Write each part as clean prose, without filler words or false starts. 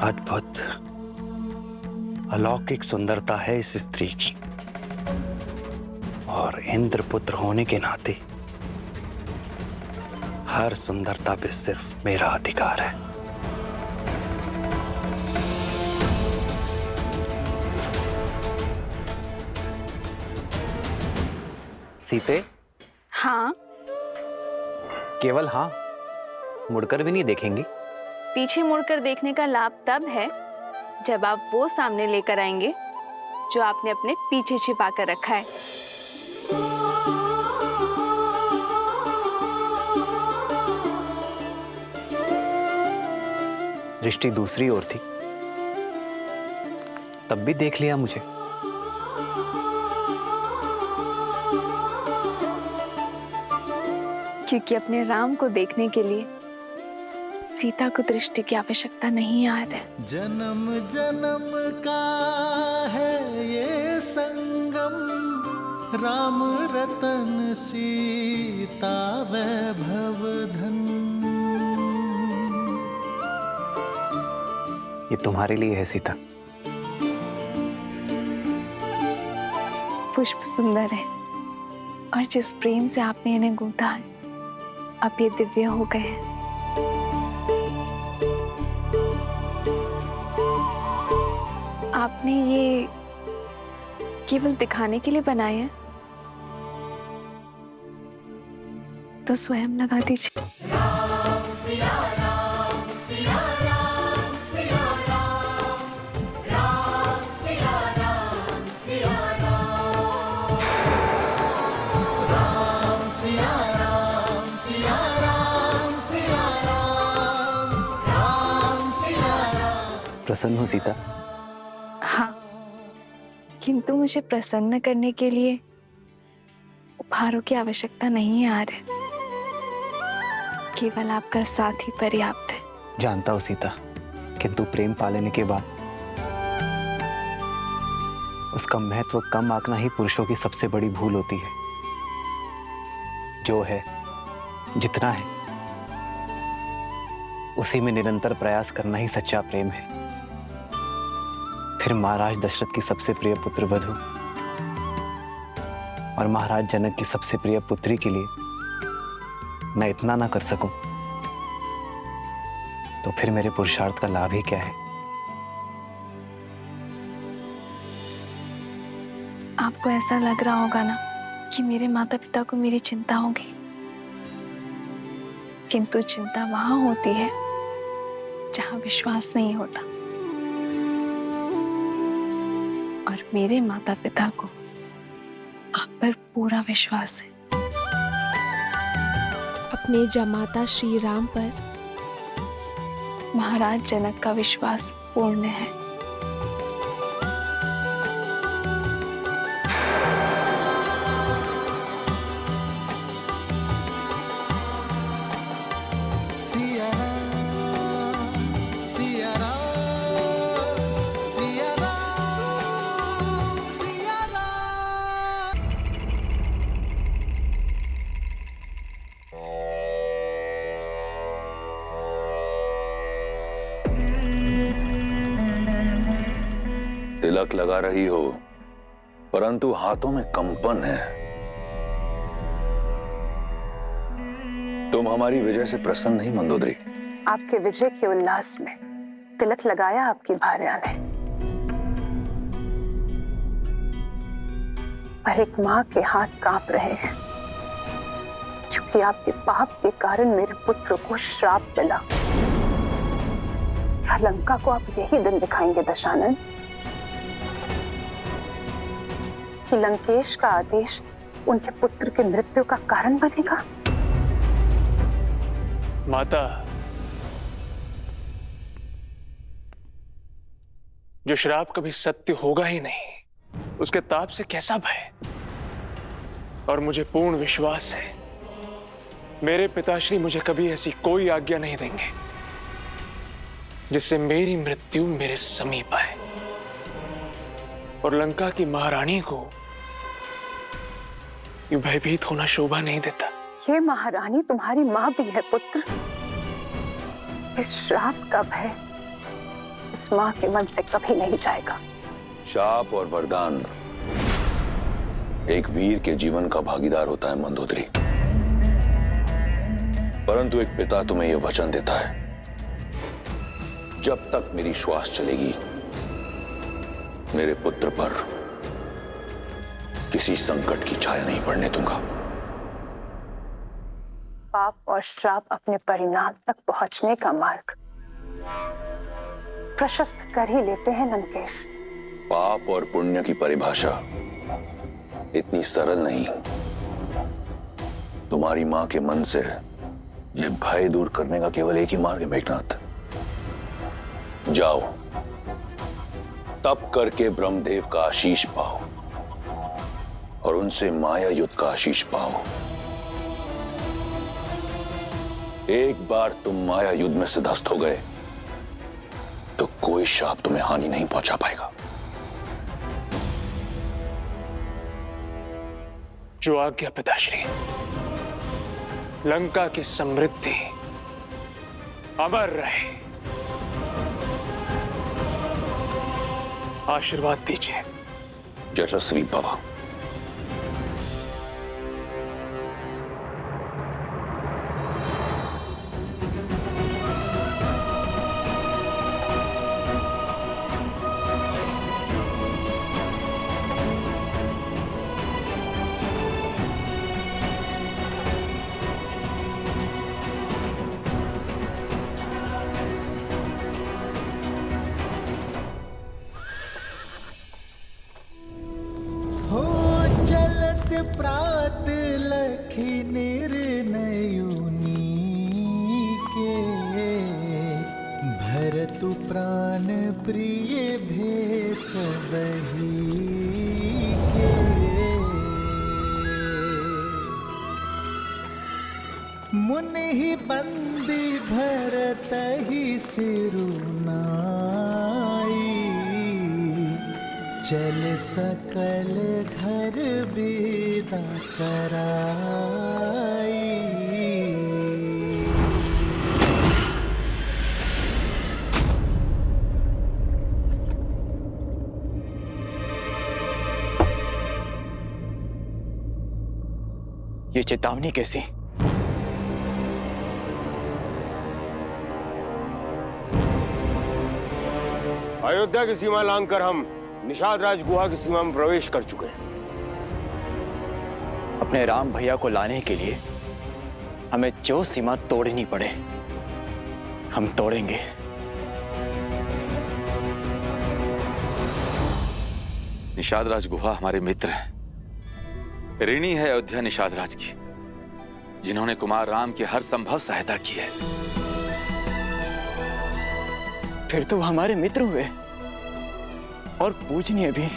अद्भुत अलौकिक सुंदरता है इस स्त्री की, और इंद्रपुत्र होने के नाते हर सुंदरता पे सिर्फ मेरा अधिकार है। सीते, हाँ, केवल हाँ, मुड़कर भी नहीं देखेंगी? पीछे मुड़कर देखने का लाभ तब है जब आप वो सामने लेकर आएंगे जो आपने अपने पीछे छिपा कर रखा है। दृष्टि दूसरी ओर थी, तब भी देख लिया मुझे। क्योंकि अपने राम को देखने के लिए सीता को दृष्टि की आवश्यकता नहीं आ रहा है। जन्म जन्म का है ये संगम, राम रतन सीता वैभव धन। ये तुम्हारे लिए है सीता। पुष्प सुंदर है और जिस प्रेम से आपने इन्हें गूंथा है, अब ये दिव्य हो गए हैं। आपने ये केवल दिखाने के लिए बनाए हैं, तो स्वयं लगा दीजिए। प्रसन्न हो सीता? हाँ, किंतु मुझे प्रसन्न करने के लिए उपहारों की आवश्यकता नहीं है आर्य। केवल आपका साथ ही पर्याप्त है। जानता हूं सीता, किंतु प्रेम पा लेने के बाद उसका महत्व कम आंकना ही पुरुषों की सबसे बड़ी भूल होती है। जो है, जितना है, उसी में निरंतर प्रयास करना ही सच्चा प्रेम है। फिर महाराज दशरथ की सबसे प्रिय पुत्र वधु और महाराज जनक की सबसे प्रिय पुत्री के लिए मैं इतना ना कर सकूं, तो फिर मेरे पुरुषार्थ का लाभ ही क्या है? आपको ऐसा लग रहा होगा ना कि मेरे माता पिता को मेरी चिंता होगी, किंतु चिंता वहां होती है जहां विश्वास नहीं होता, और मेरे माता पिता को आप पर पूरा विश्वास है। अपने जमाता श्री राम पर महाराज जनक का विश्वास पूर्ण है। तिलक लगा रही हो, परंतु हाथों में कंपन है। तुम हमारी विजय से प्रसन्न नहीं मंदोदरी? आपके विजय के उल्लास में तिलक लगाया आपकी भार्या ने, पर एक मां के हाथ कांप रहे हैं, क्योंकि आपके पाप के कारण मेरे पुत्र को श्राप चला। क्या लंका को आप यही दिन दिखाएंगे दशानन, कि लंकेश का आदेश उनके पुत्र की मृत्यु का कारण बनेगा? माता, जो श्राप कभी सत्य होगा ही नहीं, उसके ताप से कैसा भय। और मुझे पूर्ण विश्वास है मेरे पिताश्री मुझे कभी ऐसी कोई आज्ञा नहीं देंगे जिससे मेरी मृत्यु मेरे समीप आए। और लंका की महारानी को ये भयभीत होना शोभा नहीं देता। ये महारानी तुम्हारी मां भी है पुत्र। इस श्राप का भय इस मां के मन से कभी नहीं जाएगा। शाप और वरदान एक वीर के जीवन का भागीदार होता है मंदोदरी, परंतु एक पिता तुम्हें यह वचन देता है, जब तक मेरी श्वास चलेगी मेरे पुत्र पर किसी संकट की छाया नहीं पड़ने दूंगा। पाप और श्राप अपने परिणाम तक पहुंचने का मार्ग प्रशस्त कर ही लेते हैं लंकेश। पाप और पुण्य की परिभाषा इतनी सरल नहीं। तुम्हारी मां के मन से यह भय दूर करने का केवल एक ही मार्ग है मेघनाथ। जाओ, तप करके ब्रह्मदेव का आशीष पाओ और उनसे माया युद्ध का आशीष पाओ। एक बार तुम माया युद्ध में सिद्धस्त हो गए तो कोई शाप तुम्हें हानि नहीं पहुंचा पाएगा। जो आज्ञा पिताश्री। लंका की समृद्धि अमर रहे। आशीर्वाद दीजिए। यशस्वी भव। प्रात लखी निर्णयुनी के भरतु प्राण प्रिय भेष बही के मुनि ही बंदी भरत ही सिरुनाई चल सकल घर विदा कराई। ये चेतावनी कैसी? अयोध्या की सीमा लांघकर हम निषाद राज गुहा की सीमा में प्रवेश कर चुके हैं। अपने राम भैया को लाने के लिए हमें जो सीमा तोड़नी पड़े हम तोड़ेंगे। निषाद राज गुहा हमारे मित्र हैं। ऋणी है अयोध्या निषाद राज की, जिन्होंने कुमार राम की हर संभव सहायता की है। फिर तो वो हमारे मित्र हुए और पूजनीय भी।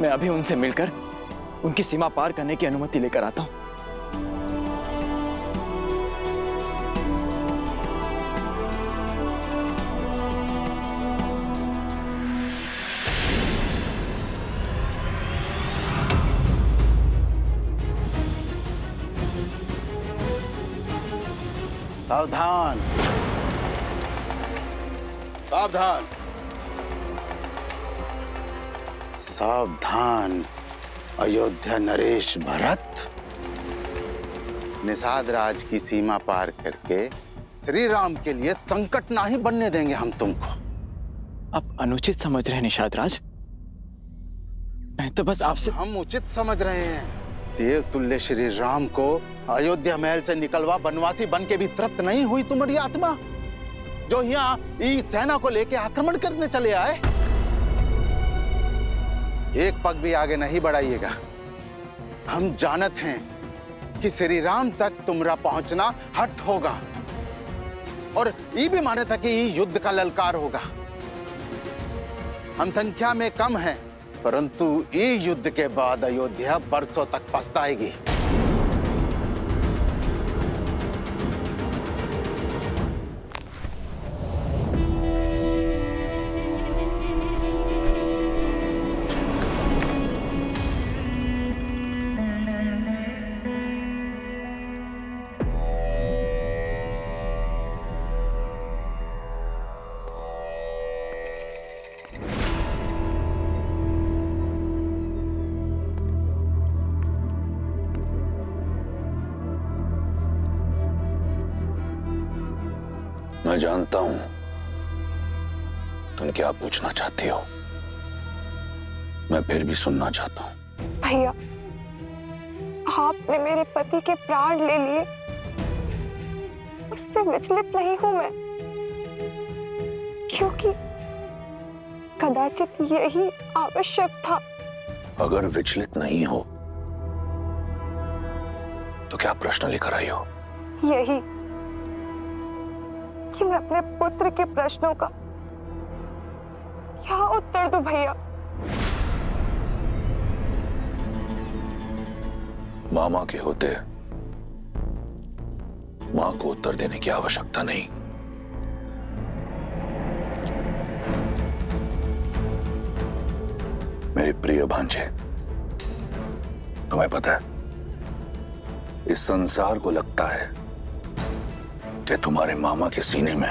मैं अभी उनसे मिलकर उनकी सीमा पार करने की अनुमति लेकर आता हूं। सावधान, सावधान, सावधान। अयोध्या नरेश भरत निषाद राज की सीमा पार करके श्री राम के लिए संकट नहीं बनने देंगे हम तुमको। आप अनुचित समझ रहे हैं निषाद राज। मैं तो बस आपसे। हम उचित समझ रहे हैं। देव तुल्य श्री राम को अयोध्या महल से निकलवा बनवासी बन के भी तृप्त नहीं हुई तुम्हारी आत्मा, जो यहाँ इस सेना को लेके आक्रमण करने चले आए। एक पग भी आगे नहीं बढ़ाइएगा। हम जानत हैं कि श्री राम तक तुम्हारा पहुंचना हट होगा। और ये भी माने था कि ये युद्ध का ललकार होगा। हम संख्या में कम हैं, परंतु ये युद्ध के बाद अयोध्या बरसों तक पछताएगी। मैं जानता हूं तुम क्या पूछना चाहती हो। मैं फिर भी सुनना चाहता हूं। भैया, आपने मेरे पति के प्राण ले लिए, उससे विचलित नहीं हूं मैं, क्योंकि कदाचित यही आवश्यक था। अगर विचलित नहीं हो तो क्या प्रश्न लेकर आई हो? यही कि मैं अपने पुत्र के प्रश्नों का क्या उत्तर दूं भैया। मामा के होते मां को उत्तर देने की आवश्यकता नहीं। मेरे प्रिय भांजे, तुम्हें पता है इस संसार को लगता है कि तुम्हारे मामा के सीने में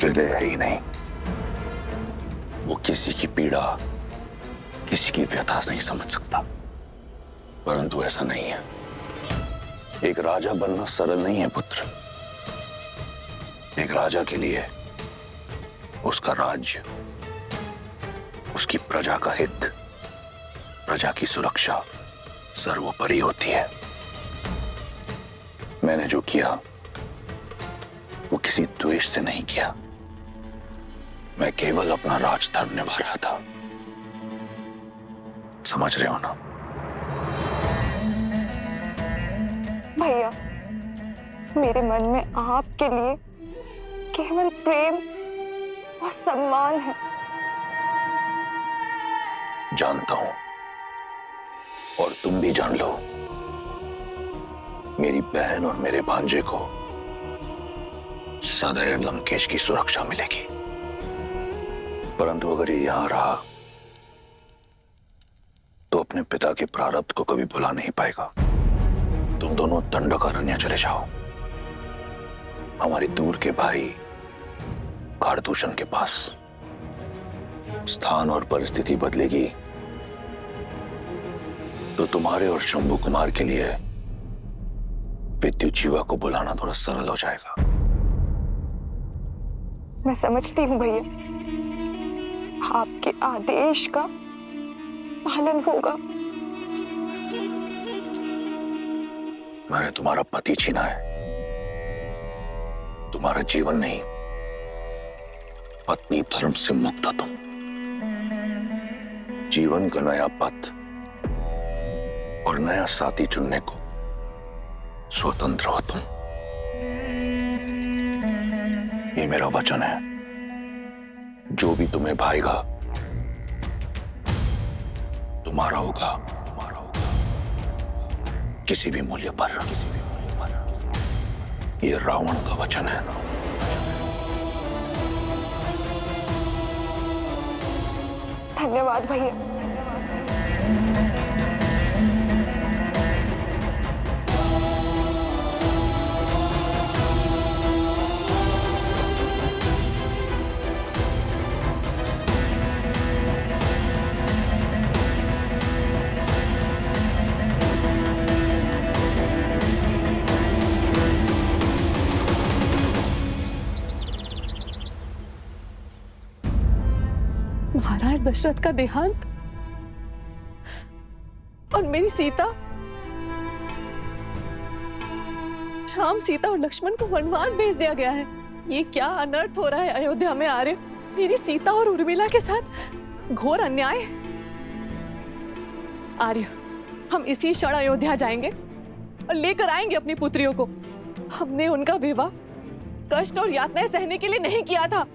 हृदय है ही नहीं। वो किसी की पीड़ा, किसी की व्यथा नहीं समझ सकता, परंतु ऐसा नहीं है। एक राजा बनना सरल नहीं है पुत्र। एक राजा के लिए उसका राज्य, उसकी प्रजा का हित, प्रजा की सुरक्षा सर्वोपरि होती है। मैंने जो किया वो किसी द्वेष से नहीं किया। मैं केवल अपना राजधर्म निभा रहा था। समझ रहे हो ना? भैया, मेरे मन में आपके लिए केवल प्रेम और सम्मान है। जानता हूं, और तुम भी जान लो। मेरी बहन और मेरे भांजे को सदैव लंकेश की सुरक्षा मिलेगी, परंतु अगर ये यहां रहा तो अपने पिता के प्रारब्ध को कभी भुला नहीं पाएगा। तुम दोनों दंडकारण्य चले जाओ, हमारे दूर के भाई कारदूषण के पास। स्थान और परिस्थिति बदलेगी तो तुम्हारे और शंभू कुमार के लिए विद्युत जीवा को बुलाना थोड़ा सरल हो जाएगा। मैं समझती हूँ भैया, आपके आदेश का पालन होगा। मैंने तुम्हारा पति छीना है, तुम्हारा जीवन नहीं। पत्नी धर्म से मुक्त हो तुम। जीवन का नया पथ और नया साथी चुनने को स्वतंत्र हो तुम। ये मेरा वचन है, जो भी तुम्हें भाएगा तुम्हारा होगा, तुम्हारा होगा, किसी भी मूल्य पर, किसी भी मूल्य पर। ये रावण का वचन है। धन्यवाद भैया। महाराज दशरथ का देहांत और मेरी सीता, राम, सीता और लक्ष्मण को वनवास भेज दिया गया है। ये क्या अनर्थ हो रहा है अयोध्या में आर्य? मेरी सीता और उर्मिला के साथ घोर अन्याय। आर्य, हम इसी क्षण अयोध्या जाएंगे और लेकर आएंगे अपनी पुत्रियों को। हमने उनका विवाह कष्ट और यातनाएं सहने के लिए नहीं किया था।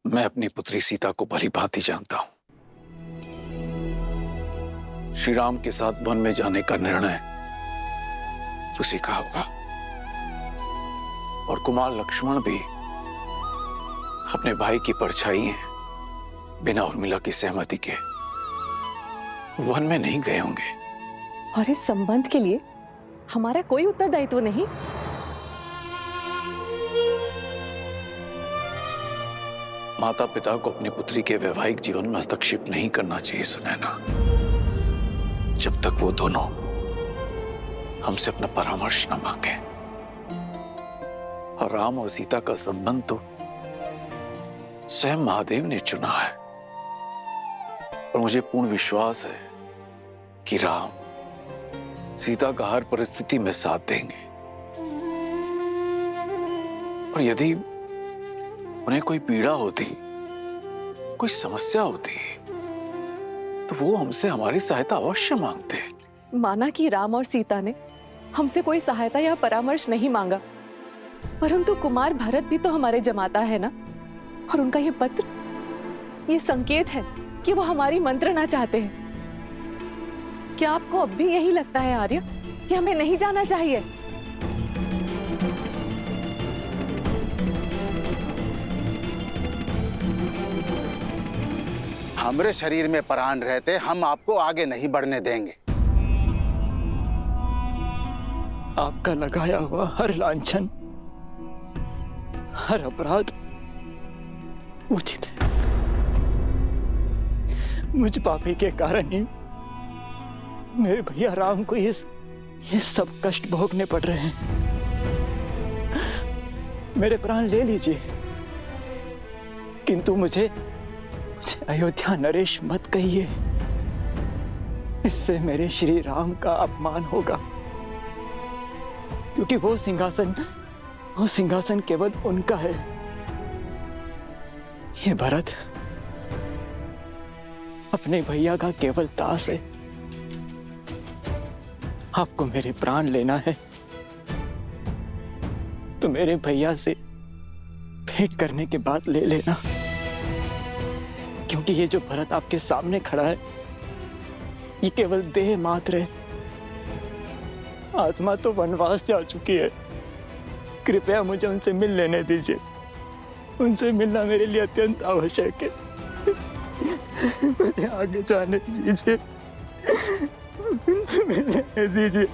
मैं अपनी पुत्री सीता को भली भांति जानता हूं। श्री राम के साथ वन में जाने का निर्णय उसी का होगा, और कुमार लक्ष्मण भी अपने भाई की परछाई हैं, बिना उर्मिला की सहमति के वन में नहीं गए होंगे। और इस संबंध के लिए हमारा कोई उत्तरदायित्व नहीं। माता पिता को अपनी पुत्री के वैवाहिक जीवन में हस्तक्षेप नहीं करना चाहिए सुनैना, जब तक वो दोनों हमसे अपना परामर्श न मांगे। और राम और सीता का संबंध तो स्वयं महादेव ने चुना है, और मुझे पूर्ण विश्वास है कि राम सीता का हर परिस्थिति में साथ देंगे। और यदि उन्हें कोई पीड़ा होती, कोई समस्या होती, तो वो हमसे हमारी सहायता अवश्य मांगते। माना कि राम और सीता ने हमसे कोई सहायता या परामर्श नहीं मांगा, परंतु कुमार भरत भी तो हमारे जमाता है ना। और उनका ये पत्र, ये संकेत है कि वो हमारी मंत्रणा चाहते हैं। क्या आपको अब भी यही लगता है आर्य कि हमें नहीं जाना चाहिए? हमारे शरीर में प्राण रहते हम आपको आगे नहीं बढ़ने देंगे। आपका लगाया हुआ हर लांछन, हर अपराध उचित है। मुझ पापी के कारण ही मेरे भैया राम को ये सब कष्ट भोगने पड़ रहे हैं। मेरे प्राण ले लीजिए, किंतु मुझे अयोध्या नरेश मत कहिए। इससे मेरे श्री राम का अपमान होगा, क्योंकि वो सिंहासन केवल उनका है। ये भरत अपने भैया का केवल दास है। आपको मेरे प्राण लेना है तो मेरे भैया से भेंट करने के बाद ले लेना, क्योंकि ये जो भरत आपके सामने खड़ा है ये केवल देह मात्र है। आत्मा तो वनवास जा चुकी है। कृपया मुझे उनसे मिल लेने दीजिए। उनसे मिलना मेरे लिए अत्यंत आवश्यक है। मुझे आगे जाने दीजिए, उनसे मिलने दीजिए।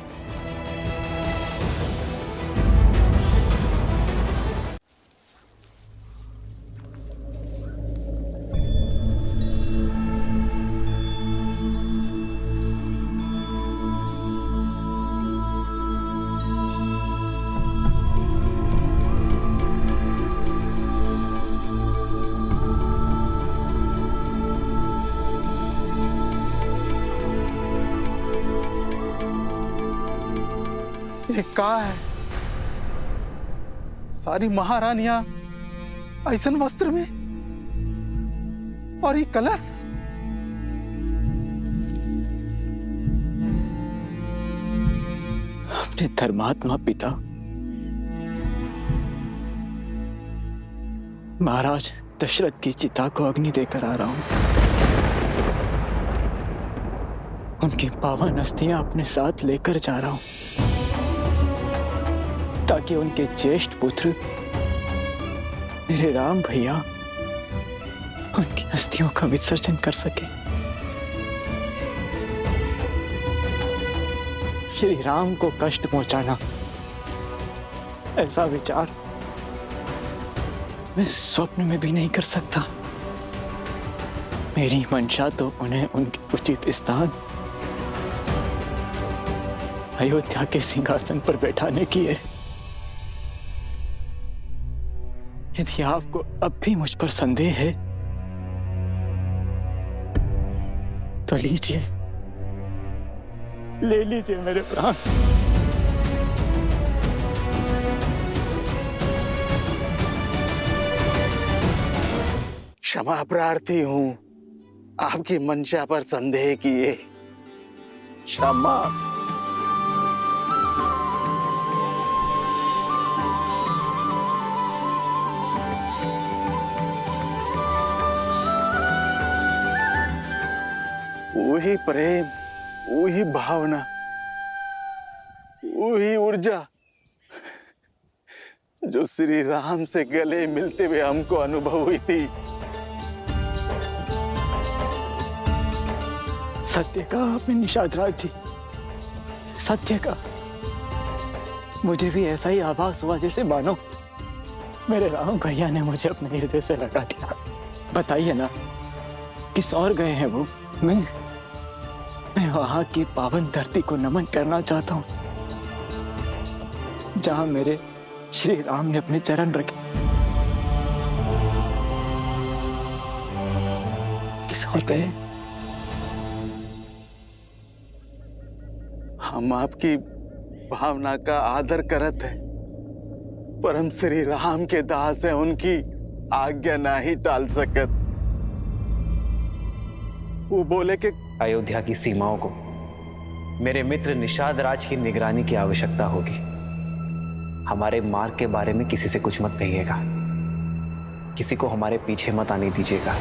ये का है? सारी महारानियां ऐसन वस्त्र में, और ये कलश। अपने धर्मात्मा पिता महाराज दशरथ की चिता को अग्नि देकर आ रहा हूं। उनकी पावन अस्थियां अपने साथ लेकर जा रहा हूं, ताकि उनके ज्येष्ठ पुत्र मेरे राम भैया उनकी अस्थियों का विसर्जन कर सके। श्री राम को कष्ट पहुंचाना, ऐसा विचार मैं स्वप्न में भी नहीं कर सकता। मेरी मंशा तो उन्हें उनके उचित स्थान अयोध्या के सिंहासन पर बैठाने की है। यदि आपको अब भी मुझ पर संदेह है तो लीजिए, ले लीजिए मेरे प्राण। क्षमा प्रार्थी हूं आपकी मंशा पर संदेह किए। क्षमा। वही प्रेम, वही भावना, वही ऊर्जा जो श्री राम से गले मिलते हुए हमको अनुभव हुई थी। सत्य कहा आपने निषाद राज जी, सत्य का। मुझे भी ऐसा ही आभास हुआ जैसे मानो मेरे राम भैया ने मुझे अपने हृदय से लगा दिया। बताइए ना, किस और गए हैं वो? मैं वहां की पावन धरती को नमन करना चाहता हूं जहां मेरे श्री राम ने अपने चरण रखे। किस और गए? हम आपकी भावना का आदर करत है, पर हम श्री राम के दास हैं, उनकी आज्ञा ना ही टाल सकत। वो बोले कि अयोध्या की सीमाओं को मेरे मित्र निषाद राज की निगरानी की आवश्यकता होगी। हमारे मार्ग के बारे में किसी से कुछ मत कहिएगा, किसी को हमारे पीछे मत आने दीजिएगा।